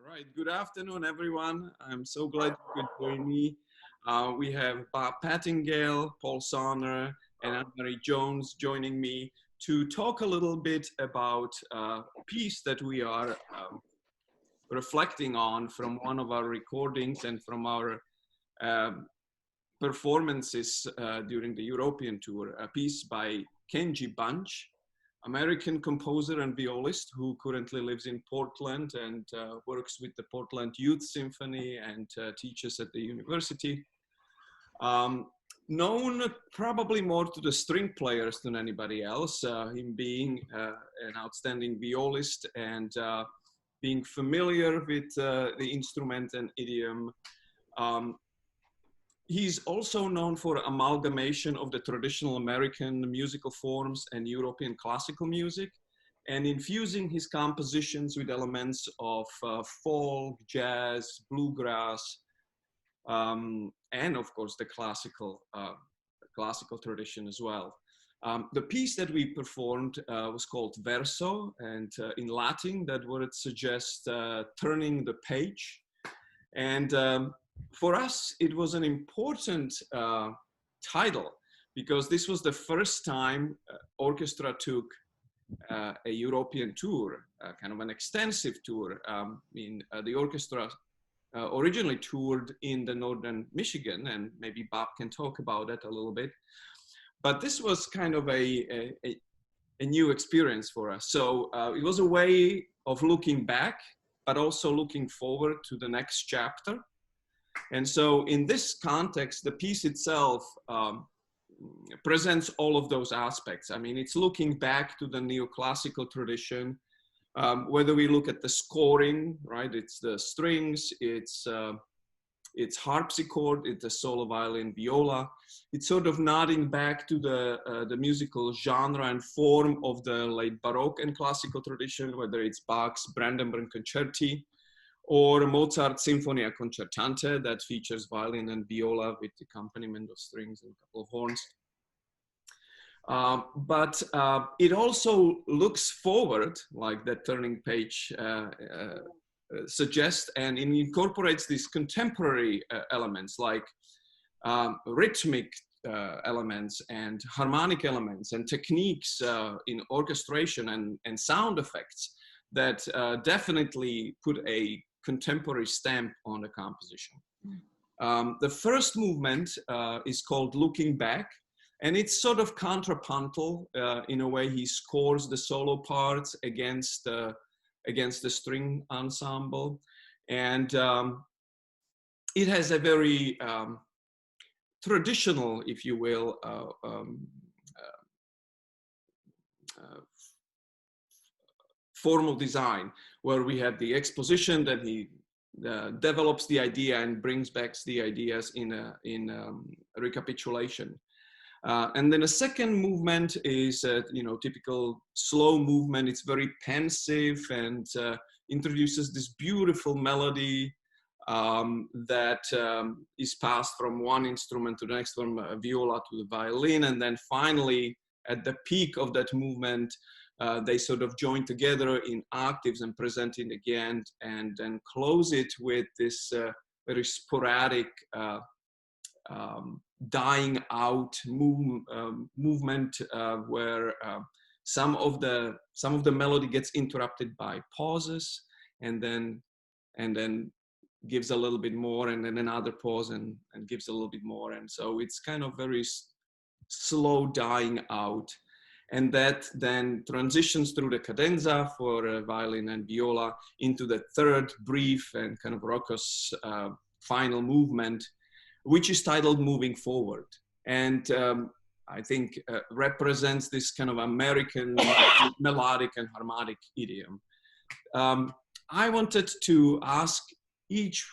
right, good afternoon, everyone. I'm so glad you could join me. We have Bob Pattengale, Paul Sonner, and Anne-Marie Jones joining me to talk a little bit about a piece that we are reflecting on from one of our recordings and from our um, performances during the European tour, a piece by Kenji Bunch, American composer and violist who currently lives in Portland and works with the Portland Youth Symphony and teaches at the university. Known probably more to the string players than anybody else, him being an outstanding violist and being familiar with the instrument and idiom. He's also known for amalgamation of the traditional American musical forms and European classical music, and infusing his compositions with elements of folk, jazz, bluegrass, and of course the classical tradition as well. The piece that we performed was called Verso, and in Latin that word suggests turning the page. And for us, it was an important title because this was the first time orchestra took a European tour, kind of an extensive tour. The orchestra originally toured in the northern Michigan, and maybe Bob can talk about that a little bit. But this was kind of a new experience for us. So it was a way of looking back, but also looking forward to the next chapter. And so in this context, the piece itself presents all of those aspects. I mean, it's looking back to the neoclassical tradition, whether we look at the scoring, right? It's the strings, it's harpsichord, it's the solo violin, viola. It's sort of nodding back to the musical genre and form of the late Baroque and classical tradition, whether it's Bach's Brandenburg Concerti, or Mozart's Sinfonia Concertante that features violin and viola with accompaniment of strings and a couple of horns. But it also looks forward, like that turning page suggests, and it incorporates these contemporary elements like rhythmic elements and harmonic elements and techniques in orchestration and sound effects that definitely put a contemporary stamp on the composition. The first movement is called Looking Back, and it's sort of contrapuntal in a way. He scores the solo parts against the string ensemble, and it has a very traditional, if you will, formal design, where we have the exposition that he develops the idea and brings back the ideas in recapitulation. And then a second movement is typical slow movement. It's very pensive and introduces this beautiful melody that is passed from one instrument to the next, from viola to the violin, and then finally at the peak of that movement they sort of join together in octaves and present it again, and then close it with this very sporadic dying out movement where some of the melody gets interrupted by pauses, and then gives a little bit more, and then another pause and gives a little bit more, and so it's kind of very slow dying out. And that then transitions through the cadenza for violin and viola into the third brief and kind of raucous final movement, which is titled Moving Forward. And I think represents this kind of American melodic and harmonic idiom. I wanted to ask each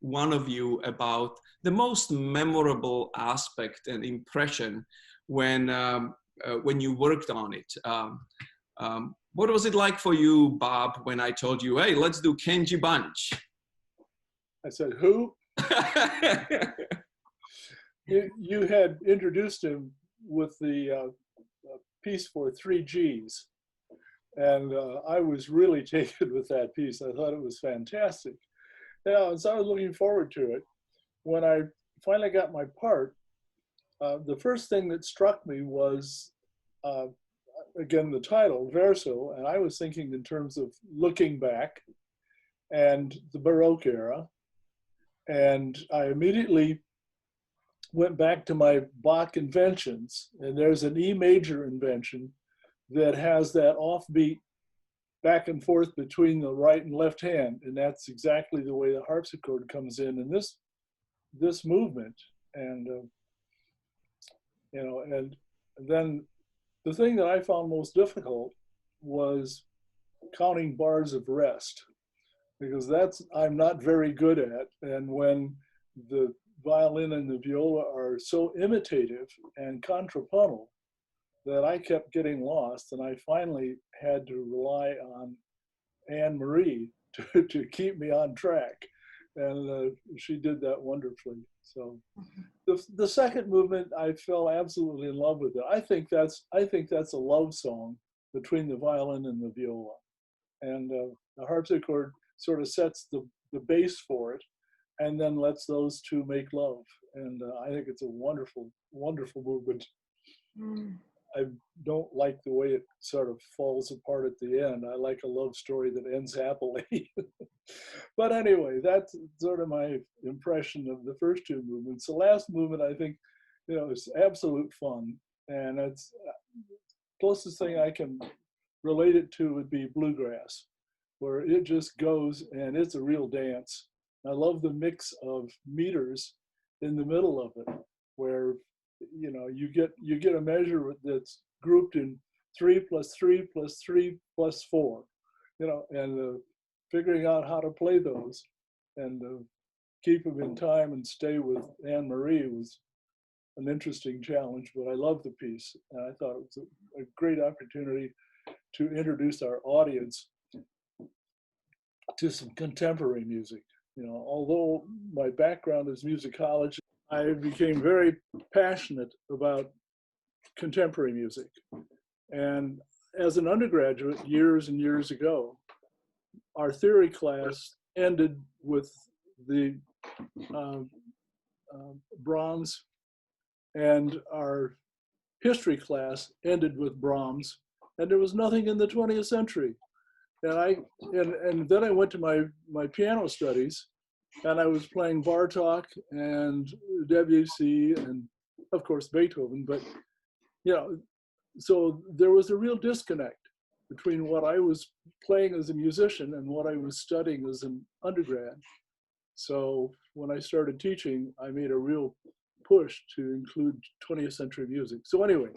one of you about the most memorable aspect and impression when you worked on it. What was it like for you, Bob, when I told you, hey, let's do Kenji Bunch? I said, who? You had introduced him with the piece for 3 Gs. And I was really taken with that piece. I thought it was fantastic. Yeah, and so I was looking forward to it. When I finally got my part, the first thing that struck me was, uh, again, the title, Verso, and I was thinking in terms of looking back and the Baroque era. And I immediately went back to my Bach inventions, and there's an E major invention that has that offbeat back and forth between the right and left hand, and that's exactly the way the harpsichord comes in this movement. And and then the thing that I found most difficult was counting bars of rest, because that's I'm not very good at. And when the violin and the viola are so imitative and contrapuntal that I kept getting lost, and I finally had to rely on Anne Marie to keep me on track. And she did that wonderfully. So the second movement, I fell absolutely in love with it. I think that's a love song between the violin and the viola. And the harpsichord sort of sets the base for it and then lets those two make love. And I think it's a wonderful, wonderful movement. Mm. I don't like the way it sort of falls apart at the end. I like a love story that ends happily. But anyway, that's sort of my impression of the first two movements. The last movement, I think, is absolute fun. And it's closest thing I can relate it to would be bluegrass, where it just goes and it's a real dance. I love the mix of meters in the middle of it, where you get a measure that's grouped in 3 + 3 + 3 + 4, and figuring out how to play those and keep them in time and stay with Anne Marie was an interesting challenge, but I love the piece. And I thought it was a great opportunity to introduce our audience to some contemporary music. Although my background is musicology, I became very passionate about contemporary music. And as an undergraduate, years and years ago, our theory class ended with the Brahms, and our history class ended with Brahms, and there was nothing in the 20th century. And then I went to my piano studies, and I was playing Bartók and Debussy and of course Beethoven, but so there was a real disconnect between what I was playing as a musician and what I was studying as an undergrad. So when I started teaching, I made a real push to include 20th century music. So anyway,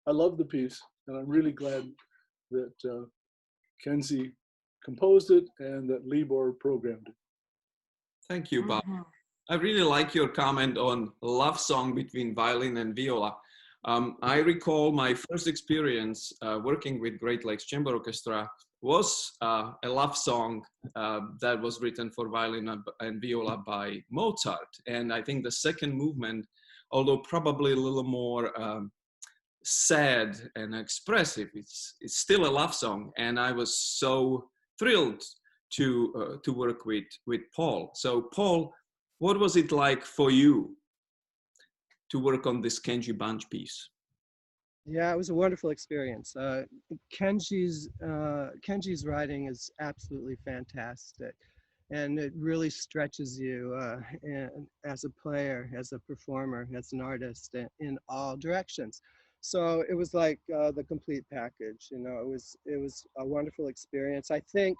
I love the piece, and I'm really glad that Kenji composed it and that Libor programmed it. Thank you, Bob. I really like your comment on love song between violin and viola. I recall my first experience working with Great Lakes Chamber Orchestra was a love song that was written for violin and viola by Mozart. And I think the second movement, although probably a little more sad and expressive, it's still a love song. And I was so thrilled to work with Paul. So Paul, what was it like for you to work on this Kenji Bunch piece? Yeah, it was a wonderful experience. Kenji's writing is absolutely fantastic, and it really stretches you as a player, as a performer, as an artist in all directions. So it was like the complete package. It was a wonderful experience. I think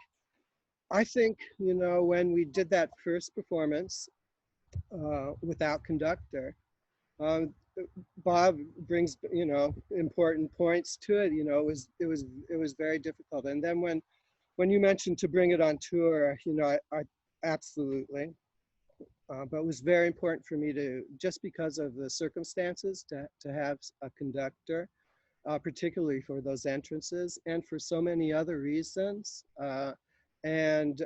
when we did that first performance without Conductor, Bob brings important points to it. It was very difficult. And then when you mentioned to bring it on tour, I absolutely. But it was very important for me to, just because of the circumstances, to have a conductor, particularly for those entrances and for so many other reasons. And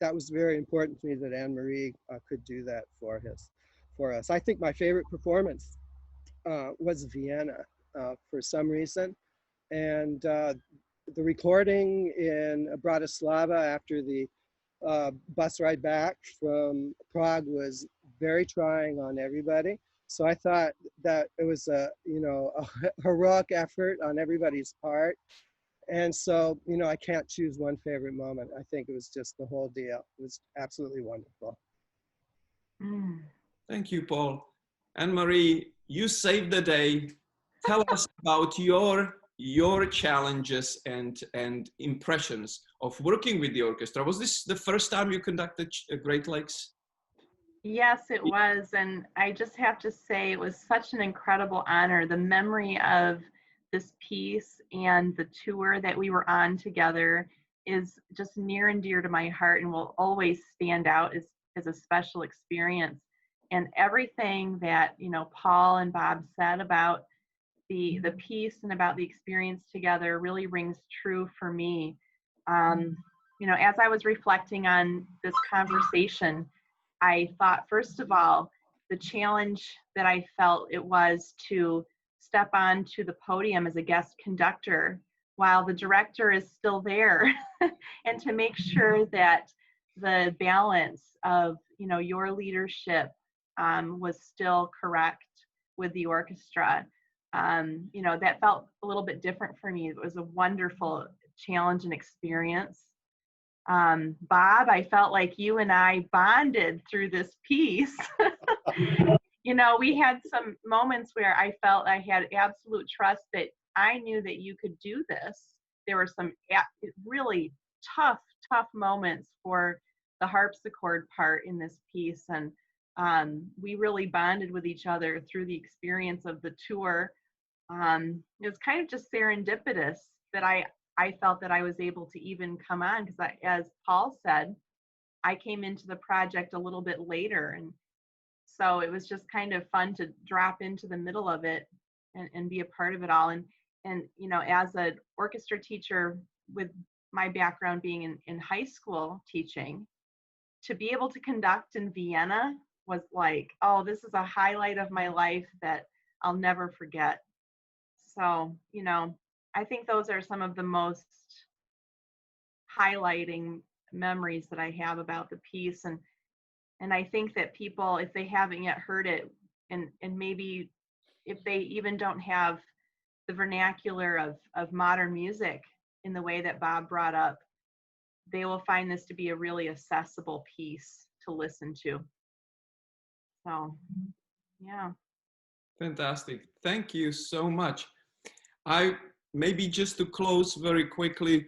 that was very important to me that Anne Marie could do that for us. I think my favorite performance was Vienna for some reason. And the recording in Bratislava after the bus ride back from Prague was very trying on everybody. So I thought that it was a heroic effort on everybody's part. And so, I can't choose one favorite moment. I think it was just the whole deal. It was absolutely wonderful. Thank you, Paul. Anne-Marie, you saved the day. Tell us about your challenges and impressions of working with the orchestra. Was this the first time you conducted Great Lakes? Yes, it was. And I just have to say it was such an incredible honor. The memory of this piece and the tour that we were on together is just near and dear to my heart and will always stand out as a special experience. And everything that, Paul and Bob said about the piece and about the experience together really rings true for me. As I was reflecting on this conversation, I thought, first of all, the challenge that I felt it was to step onto the podium as a guest conductor while the director is still there and to make sure that the balance of, your leadership was still correct with the orchestra. That felt a little bit different for me. It was a wonderful challenge and experience. Bob, I felt like you and I bonded through this piece. We had some moments where I felt I had absolute trust that I knew that you could do this. There were some really tough moments for the harpsichord part in this piece. And we really bonded with each other through the experience of the tour. It was kind of just serendipitous that I felt that I was able to even come on because, as Paul said, I came into the project a little bit later. And so it was just kind of fun to drop into the middle of it and be a part of it all. And as an orchestra teacher, with my background being in high school teaching, to be able to conduct in Vienna was like, oh, this is a highlight of my life that I'll never forget. So, I think those are some of the most highlighting memories that I have about the piece. And I think that people, if they haven't yet heard it, and maybe if they even don't have the vernacular of modern music in the way that Bob brought up, they will find this to be a really accessible piece to listen to. So, yeah. Fantastic. Thank you so much. Maybe just to close very quickly,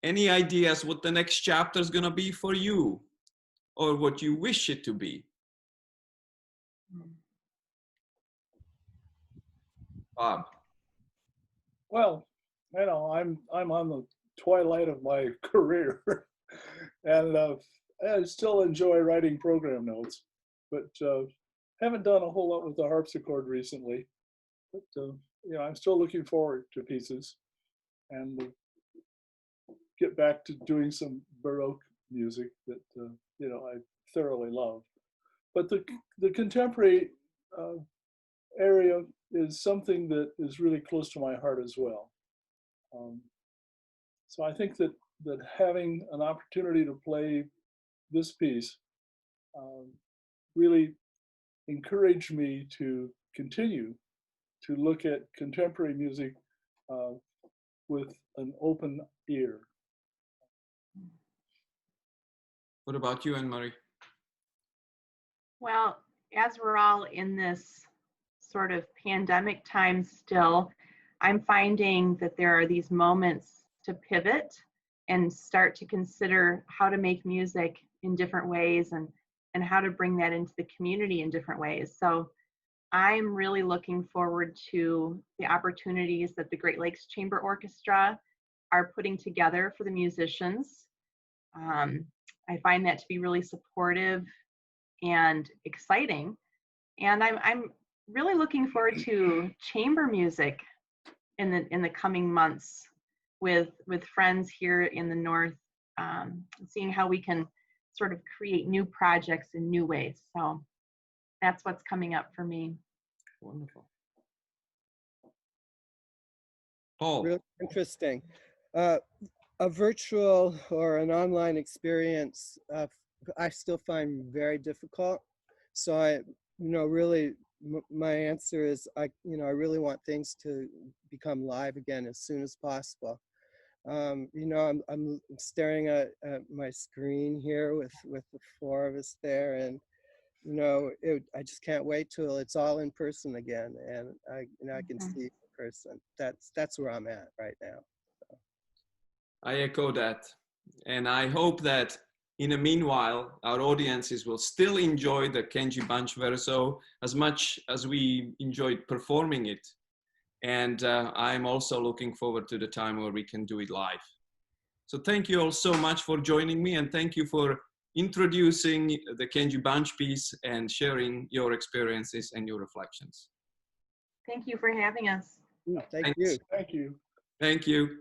any ideas what the next chapter is going to be for you or what you wish it to be? Bob. Well, I'm on the twilight of my career, and I still enjoy writing program notes, but haven't done a whole lot with the harpsichord recently. But I'm still looking forward to pieces, and get back to doing some Baroque music that I thoroughly love. But the contemporary area is something that is really close to my heart as well. So I think that having an opportunity to play this piece really encouraged me to continue to look at contemporary music with an open ear. What about you, Anne-Marie? Well, as we're all in this sort of pandemic time still, I'm finding that there are these moments to pivot and start to consider how to make music in different ways and how to bring that into the community in different ways. So I'm really looking forward to the opportunities that the Great Lakes Chamber Orchestra are putting together for the musicians. I find that to be really supportive and exciting. And I'm really looking forward to chamber music in the coming months with friends here in the North, seeing how we can sort of create new projects in new ways. So that's what's coming up for me. Wonderful. Paul. Really interesting. A virtual or an online experience, I still find very difficult. So really, my answer is I really want things to become live again as soon as possible. I'm staring at my screen here with the four of us there, and I just can't wait till it's all in person again, and I can see in person. That's where I'm at right now. I echo that. And I hope that in the meanwhile, our audiences will still enjoy the Kenji Bunch Verso as much as we enjoyed performing it. And I'm also looking forward to the time where we can do it live. So thank you all so much for joining me, and thank you for introducing the Kenji Bunch piece and sharing your experiences and your reflections. Thank you for having us. Thank you. Thank you. Thank you.